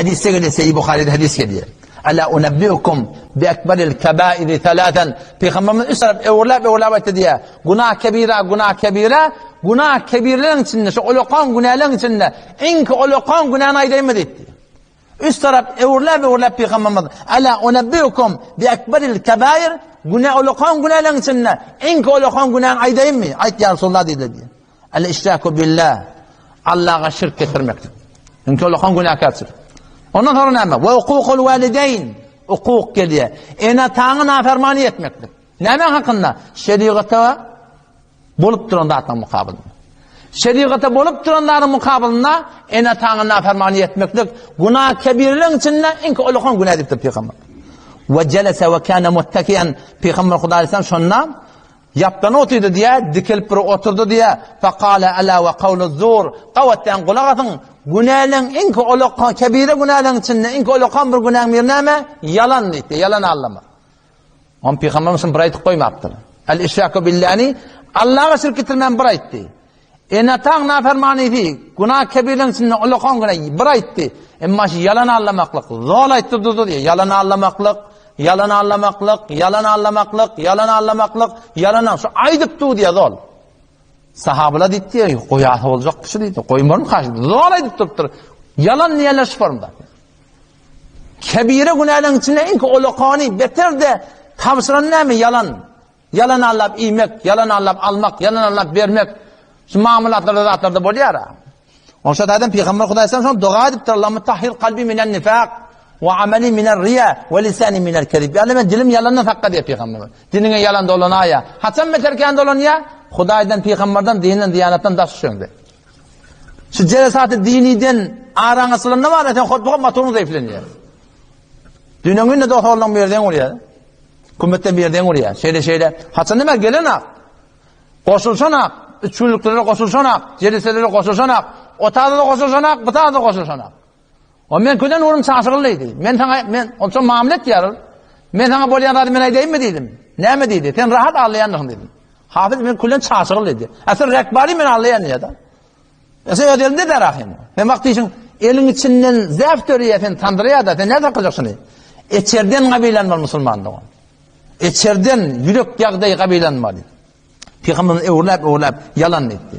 Hadiste geliyor, Seyyid Bukhari'de hadis geliyor. Ala unabbiukum bi ekberil kebairi thalathan. Peygamberimiz üç taraf evurlap etti diye. Günah kebire. Günah kebirlerin içinde, şu olukan günahların içinde. İnki olukan günahını aydayım mı dedi. Üç taraf evurlap Peygamberimiz. Ala unabbiukum bi ekberil kebair. Olukan günahların içinde. İnki olukan günahını aydayım mı? Ayet ya Resulullah dedi diye. El işraku billah. Allah'a şirk getirmektir. İnki olukan günah kaçır. Ondan sonra ne demek? Ve hukukul valideyn. Hukuk geliyor. Enatağın nafermani etmektir. Ne hakkında? Şeriata bolup duranların mukabilinde. Şeriata bolup duranların mukabilinde enatağın nafermani etmektir. Günah kebirlerin içinde inki olukan günah ediptir Peygamber. Ve celese ve kâne muttakiyen. Peygamber Huda Aleyhisselam şunla yaptan oturdu diye, dikilip oturdu diye. Fekâle alâ ve kavlu zûr. Kavvetten kulağatın. Günahın inki olukan kebire günahın içinde inki olukan bir günahın bir neme yalan dedi, yalan anlamak. On Peygamberimizin bir ayet koymaktır. El işraku billani Allah'a şirk getirmen bir ayet. Enatağın nafermani değil. Günah kebirenin içinde olukan günah bir ayet. Ama yalan anlamaklık. Zol ayettirdi diye. Yalan anlamaklık. Şu aydıptı diye zol. Sahabılar dedi ya, koyatı olacak bir şey dedi. Koyunların karşısında. Zor edip duruptur. Yalan niyeleş formda. Kebire günahların içinde inki olukani beter de tavsiren ne mi? Yalan. Yalan anlap iymek, yalan anlap almak, yalan anlap vermek. Şu mamulatlarda zatlarda böyle yara. Onun şartlardan Peygamber Huda Aleyhisselam dua ediptir. Allah'ım tahhir kalbi minen nifak ve ameli minen riya ve lisani minen kerib. Yani ben dilim yalanına takka diye Peygamber. Dinine yalan dolan aya. Hasan meterken dolan ya. Hudaydan, Peygamberden, dininden, diyanattan da suçuyordu. Şu celesatı diniden aran asılın ne var? Sen hutbuğa matonu zayıfleniyor. Dünyanın günde de oğlan bir yerden oraya. Kümmetten bir yerden oraya. Şeyle. Hasan demek gelen ak. Koşulsanak. Üçünlüklere koşulsanak. Celeselere koşulsanak. O tağda da koşulsanak. Bu tağda da koşulsanak. O men köden uğrum çağışıqlıydı. Men olsa mamulet yarır. Men sana bolyan radı men aydayım mı dedim. Ne mi dedi? Sen rahat anlayanlığın dedim. Hafız men kullen çağışıqlı dedi. Asıl rekbari men anlayan ya da. Sen ödelinde de rahim. Sen vakti için elin içinden zevk törüye sen tandırıya da sen nerede kılacaksın? İçeriden kabilen var Müslümanlığı. İçeriden yürek yağdayı kabilen var. Peygamber'in evlap yalan etti.